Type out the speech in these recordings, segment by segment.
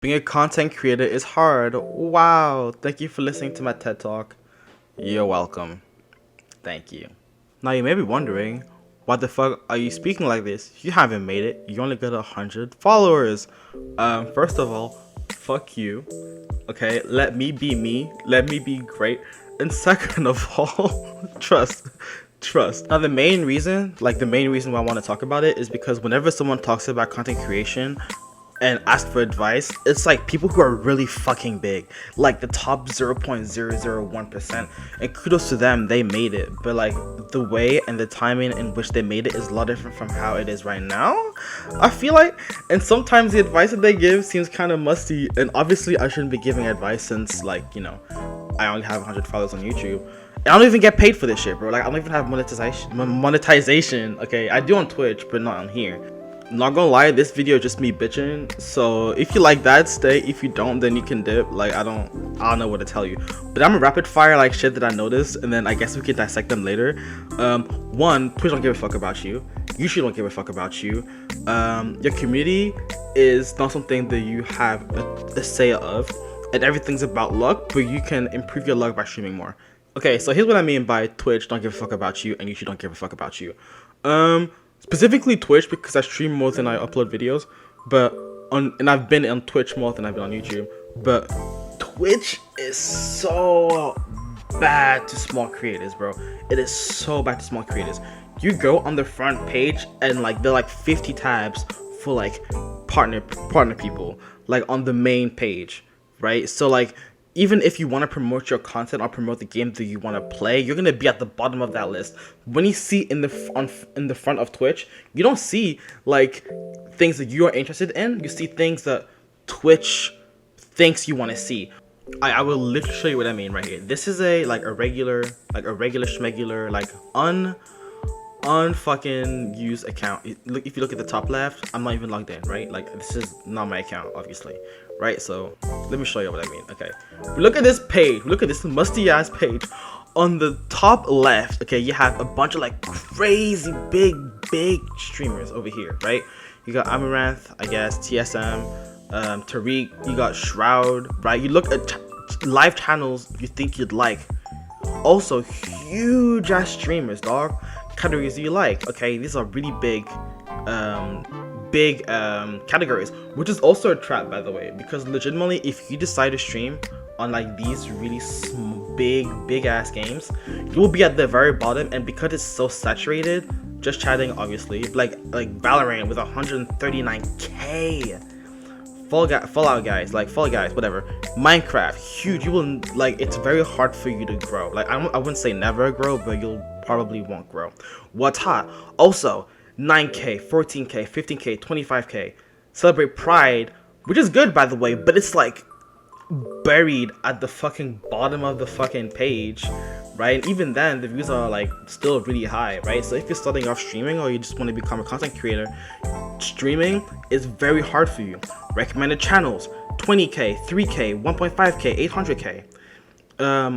Being a content creator is hard. Wow. Thank you for listening to my TED Talk. You're welcome. Thank you. Now you may be wondering, why the fuck are you speaking like this? You haven't made it. You only got 100 followers. First of all, fuck you. Okay, let me be me. Let me be great. And second of all, trust. Now the main reason why I want to talk about it is because whenever someone talks about content creation and ask for advice, it's like people who are really fucking big, like the top 0.001%, and kudos to them, they made it. But like the way and the timing in which they made it is a lot different from how it is right now, I feel like. And sometimes the advice that they give seems kind of musty, and obviously I shouldn't be giving advice since, like, you know, I only have 100 followers on YouTube. I don't even get paid for this shit, bro. Like, I don't even have monetization. Okay, I do on Twitch, but not on here. Not gonna lie, this video is just me bitching. So if you like that, stay. If you don't, then you can dip. Like, I don't know what to tell you. But I'm a rapid fire like shit that I noticed, and then I guess we can dissect them later. One, Twitch don't give a fuck about you. YouTube don't give a fuck about you. Your community is not something that you have a say of, and everything's about luck. But you can improve your luck by streaming more. Okay, so here's what I mean by Twitch don't give a fuck about you, and YouTube don't give a fuck about you. Specifically Twitch, because I stream more than I upload videos, and I've been on Twitch more than I've been on YouTube. But Twitch is so bad to small creators, bro. It is so bad to small creators. You go on the front page and like there are like 50 tabs for like partner people, like on the main page, right? So like, even if you want to promote your content or promote the game that you want to play, you're gonna be at the bottom of that list. When you see in the front of Twitch, you don't see like things that you are interested in. You see things that Twitch thinks you want to see. I will literally show you what I mean right here. This is a regular schmegular, like unfucking used account. If you look at the top left, I'm not even logged in, right? Like, this is not my account, obviously, right? So let me show you what I mean. Okay, we look at this page. We look at this musty ass page. On the top left, okay, you have a bunch of like crazy big streamers over here, right? You got Amaranth, I guess, TSM, Tariq. You got Shroud, right? You look at live channels you think you'd like. Also, huge ass streamers, dog. Categories you like. Okay, these are really big categories, which is also a trap, by the way, because legitimately if you decide to stream on like these really big ass games, you will be at the very bottom. And because it's so saturated, just chatting, obviously, like Valorant with 139k, Fallout guys, like Fall Guys, whatever, Minecraft, huge. You will, like, it's very hard for you to grow. Like, I wouldn't say never grow, but you'll probably won't grow. What's hot? Also, 9k, 14k, 15k, 25k. Celebrate Pride, which is good, by the way, but it's like buried at the fucking bottom of the fucking page, right? And even then, the views are like still really high, right? So if you're starting off streaming or you just want to become a content creator, streaming is very hard for you. Recommended channels, 20k, 3k, 1.5k, 800k.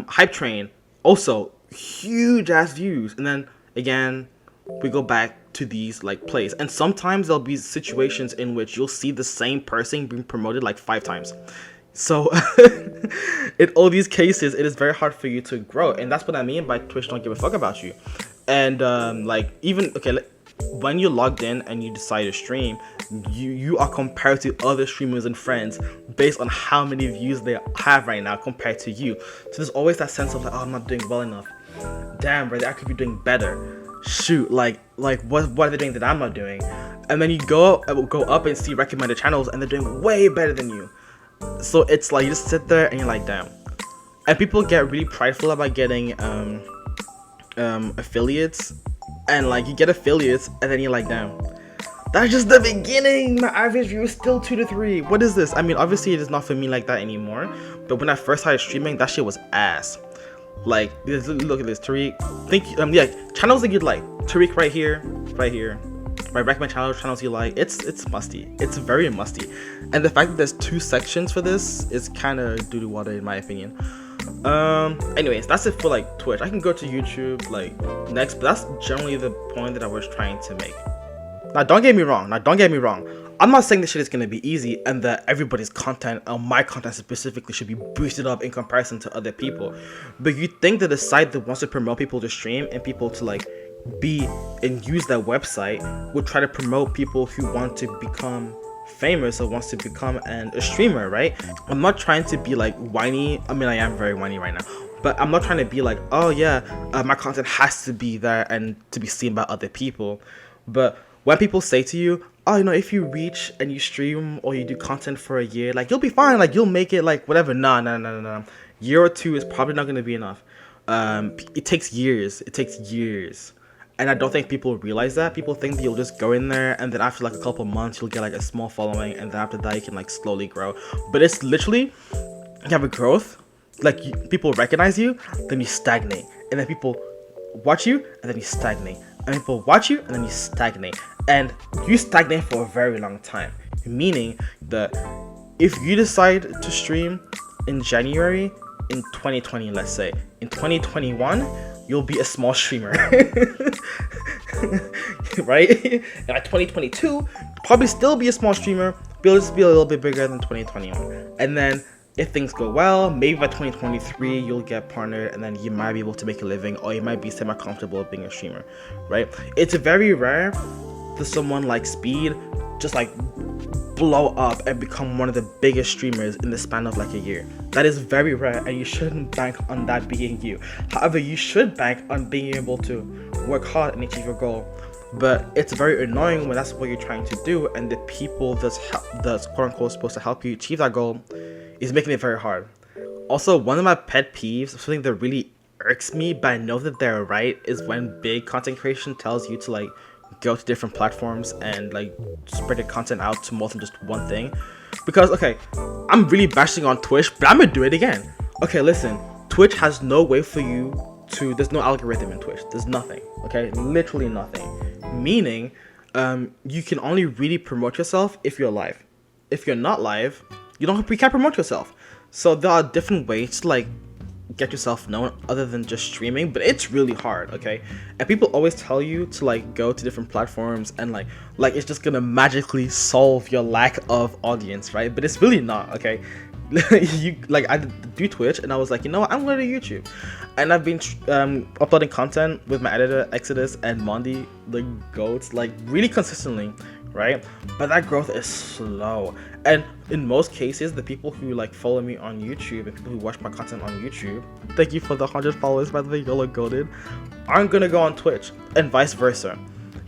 Hype Train, also huge ass views. And then again, we go back to these like plays, and sometimes there'll be situations in which you'll see the same person being promoted like 5 times. So in all these cases, it is very hard for you to grow, and that's what I mean by Twitch don't give a fuck about you. And like, even when you're logged in and you decide to stream, you are compared to other streamers and friends based on how many views they have right now compared to you. So there's always that sense of like, oh, I'm not doing well enough. Damn, bro, I could be doing better. Shoot, like what are they doing that I'm not doing? And then you go up and see recommended channels, and they're doing way better than you. So it's like you just sit there and you're like, damn. And people get really prideful about getting affiliates, and like you get affiliates and then you're like, damn, that's just the beginning. My average view is still 2 to 3. What is this? I mean, obviously it is not for me like that anymore, but when I first started streaming, that shit was ass. Like, look at this, Tariq. Channels that you'd like. Tariq right here. Right, recommend channels you like. It's musty. It's very musty. And the fact that there's 2 sections for this is kind of doo-doo water in my opinion. Anyways, that's it for like Twitch. I can go to YouTube like next, but that's generally the point that I was trying to make. Now don't get me wrong. I'm not saying this shit is gonna be easy and that everybody's content, or my content specifically, should be boosted up in comparison to other people. But you think that a site that wants to promote people to stream and people to like be and use their website would try to promote people who want to become famous or wants to become a streamer, right? I'm not trying to be like whiny. I mean, I am very whiny right now, but I'm not trying to be like, oh yeah, my content has to be there and to be seen by other people. But when people say to you, oh, you know, if you reach and you stream or you do content for a year, like, you'll be fine, like, you'll make it, like, whatever. No. Year or two is probably not going to be enough. It takes years. And I don't think people realize that. People think that you'll just go in there and then after like a couple months you'll get like a small following, and then after that you can like slowly grow. But it's literally, you have a growth, like people recognize you, then you stagnate, and then people watch you and then you stagnate, and people watch you and then you stagnate, and you stagnate for a very long time. Meaning that if you decide to stream in January in 2020, let's say, in 2021 you'll be a small streamer. Right? And by 2022 probably still be a small streamer, but it'll just be a little bit bigger than 2021. And then if things go well, maybe by 2023 you'll get partnered, and then you might be able to make a living, or you might be semi-comfortable being a streamer, right? It's very rare that someone like Speed just like blow up and become one of the biggest streamers in the span of like a year. That is very rare, and you shouldn't bank on that being you. However, you should bank on being able to work hard and achieve your goal. But it's very annoying when that's what you're trying to do, and the people that's quote unquote supposed to help you achieve that goal is making it very hard. Also, one of my pet peeves, something that really irks me, but I know that they're right, is when big content creation tells you to like go to different platforms and like spread your content out to more than just one thing. Because okay, I'm really bashing on Twitch, but I'm gonna do it again. Okay, listen, Twitch has no way for you to, there's no algorithm in Twitch. There's nothing, okay? Literally nothing. Meaning, you can only really promote yourself if you're live. If you're not live, you can't promote yourself. So there are different ways to like get yourself known other than just streaming, but it's really hard, okay? And people always tell you to like go to different platforms and like it's just gonna magically solve your lack of audience, right? But it's really not, okay? You like, I do Twitch and I was like, you know what, I'm going to YouTube, and I've been uploading content with my editor Exodus and Mondi, the goats, like really consistently, right? But that growth is slow, and in most cases the people who like follow me on YouTube and people who watch my content on YouTube, thank you for the 100 followers by the way, y'all are goated, aren't gonna go on Twitch, and vice versa.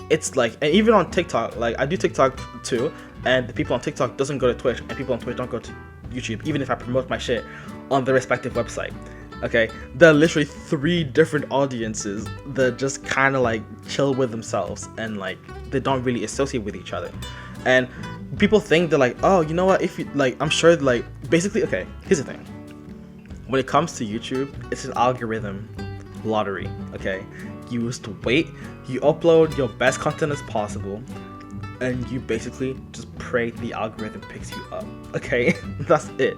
It's like, and even on TikTok, like I do TikTok too, and the people on TikTok doesn't go to Twitch, and people on Twitch don't go to YouTube, even if I promote my shit on the respective website. Okay, there are literally 3 different audiences that just kind of like chill with themselves, and like they don't really associate with each other. And people think they're like, oh, you know what, if you like, I'm sure like basically, okay, here's the thing, when it comes to YouTube, it's an algorithm lottery. Okay, you just wait, you upload your best content as possible, and you basically just pray the algorithm picks you up. Okay, that's it.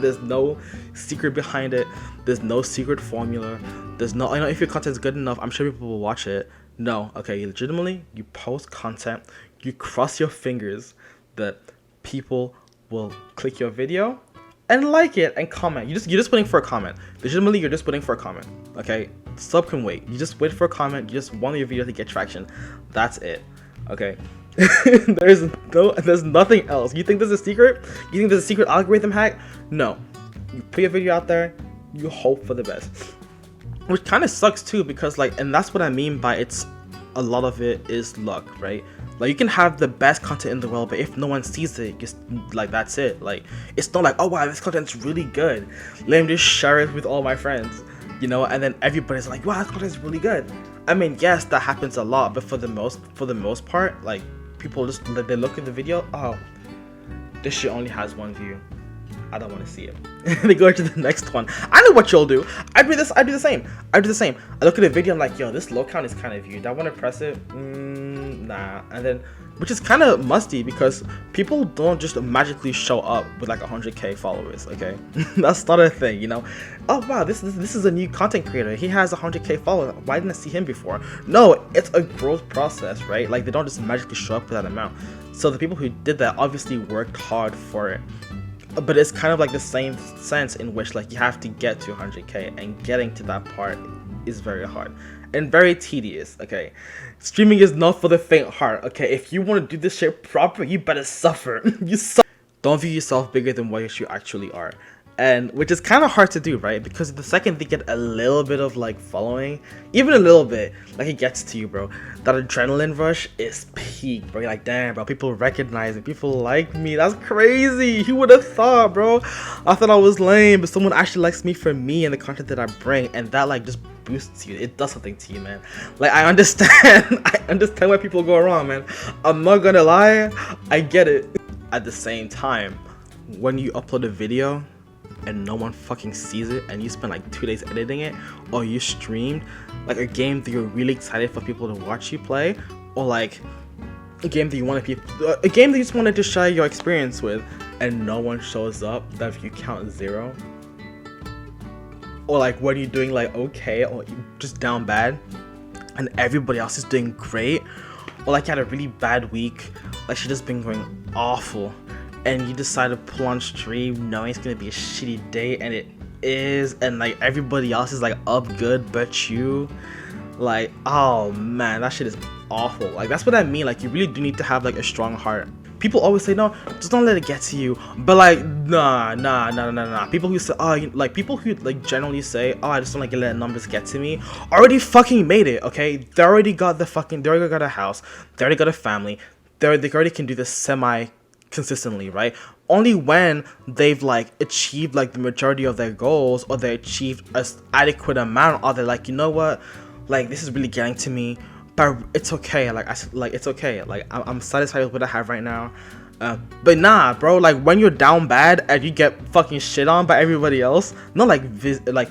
There's no secret behind it. There's no secret formula. There's no, I know if your content's good enough, I'm sure people will watch it. No, okay, legitimately, you post content, you cross your fingers that people will click your video and like it and comment. You're just waiting for a comment. Legitimately, you're just waiting for a comment. Okay, sub can wait. You just wait for a comment. You just want your video to get traction. That's it. Okay. There's nothing else. You think there's a secret? You think there's a secret algorithm hack? No. You put your video out there, you hope for the best. Which kind of sucks too, because like, and that's what I mean by it's, a lot of it is luck, right? Like you can have the best content in the world, but if no one sees it, just like that's it. Like it's not like, oh wow, this content's really good, let me just share it with all my friends, you know, and then everybody's like, wow, this content's really good. I mean, yes, that happens a lot, but for the most part, like people just, they look at the video, oh, this shit only has 1 view, I don't want to see it. They go to the next one. I know what you'll do. I do the same. I look at the video, I'm like, yo, this low count is kind of viewed. I want to press it. nah. And then, which is kind of musty because people don't just magically show up with like 100k followers, okay? That's not a thing, you know? Oh wow, this is a new content creator. He has 100k followers. Why didn't I see him before? No, it's a growth process, right? Like they don't just magically show up with that amount. So the people who did that obviously worked hard for it. But it's kind of like the same sense in which like you have to get to 100k, and getting to that part is very hard and very tedious, okay? Streaming is not for the faint heart, okay? If you want to do this shit proper, you better suffer. Don't view yourself bigger than what you actually are. And which is kind of hard to do, right? Because the second they get a little bit of like following, even a little bit, like it gets to you, bro. That adrenaline rush is peak, bro. You're like, damn, bro, people recognize me, people like me. That's crazy. Who would have thought, bro? I thought I was lame, but someone actually likes me for me and the content that I bring, and that like just boosts you. It does something to you, man. Like I understand, I understand why people go wrong, man. I'm not gonna lie, I get it. At the same time, when you upload a video and no one fucking sees it, and you spend like 2 days editing it, or you streamed like a game that you're really excited for people to watch you play, or like a game that you want a game that you just wanted to share your experience with, and no one shows up, that view count 0, or like when you're doing like okay or just down bad and everybody else is doing great, or like you had a really bad week, like she just been going awful, and you decide to pull on stream knowing it's gonna be a shitty day, and it is, and like everybody else is like up good but you, like, oh man, that shit is awful. Like that's what I mean. Like you really do need to have like a strong heart. People always say no, just don't let it get to you, but like nah. People who say like people who like generally say, oh, I just don't like let numbers get to me, already fucking made it, okay? They already got a house, they already got a family, they already can do this semi consistently, right? Only when they've like achieved like the majority of their goals, or they achieved an adequate amount, are they like, you know what, like this is really getting to me, but it's okay, it's okay, like I'm satisfied with what I have right now. But nah, bro, like when you're down bad and you get fucking shit on by everybody else, not like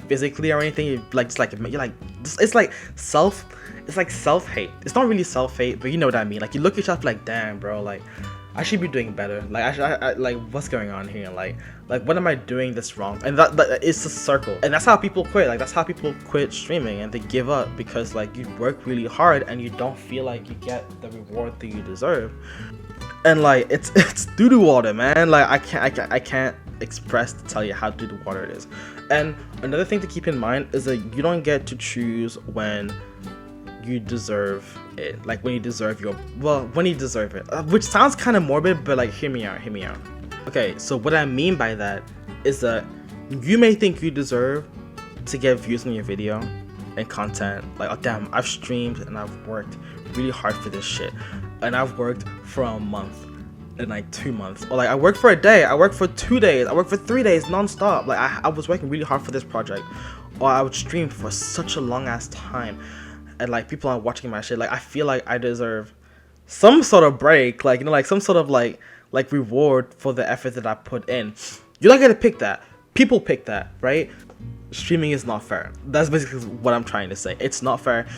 physically or anything, you're like it's like self-hate. It's not really self-hate, but you know what I mean. Like you look at yourself like, damn, bro, like I should be doing better. Like I like what's going on here? Like what am I doing this wrong? And that it's a circle, and that's how people quit. Like that's how people quit streaming, and they give up because like you work really hard and you don't feel like you get the reward that you deserve. And like it's doo-doo water, man. Like I can't express to tell you how doo-doo water it is. And another thing to keep in mind is that you don't get to choose when you deserve it, like when you deserve it, which sounds kind of morbid, but like hear me out. Okay, so what I mean by that is that you may think you deserve to get views on your video and content, like, oh damn, I've streamed and I've worked really hard for this shit, and I've worked for a month and like 2 months, or like I worked for a day, I worked for 2 days, I worked for 3 days non-stop, like I was working really hard for this project, or I would stream for such a long ass time, and like people are watching my shit. Like I feel like I deserve some sort of break, like, you know, like some sort of like reward for the effort that I put in. You're not gonna pick that. People pick that, right? Streaming is not fair. That's basically what I'm trying to say. It's not fair.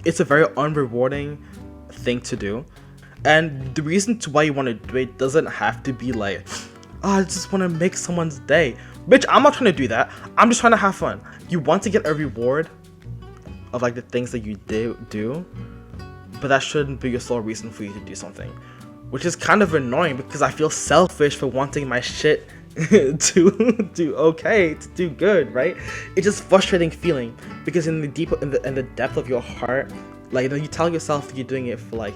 It's a very unrewarding thing to do, and the reason to why you want to do it doesn't have to be like, oh, I just want to make someone's day. Bitch, I'm not trying to do that. I'm just trying to have fun. You want to get a reward of like the things that you do, but that shouldn't be your sole reason for you to do something, which is kind of annoying because I feel selfish for wanting my shit to do good, right? It's just frustrating feeling because in the depth of your heart, like, you know, you tell yourself that you're doing it for like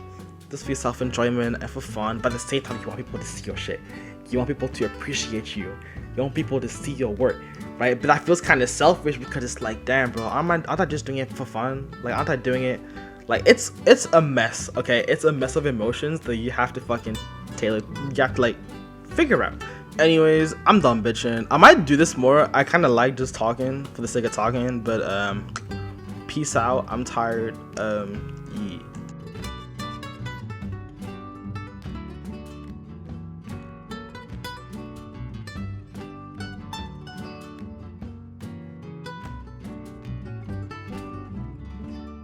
just for your self-enjoyment and for fun, but at the same time you want people to see your shit, you want people to appreciate you want people to see your work, right? But that feels kind of selfish because it's like, damn, bro, aren't I just doing it for fun? Like, aren't I doing it? Like, it's a mess, okay? It's a mess of emotions that you have to fucking tailor, you have to like figure out. Anyways, I'm done bitching. I might do this more. I kind of like just talking for the sake of talking, but peace out. I'm tired. Yeah.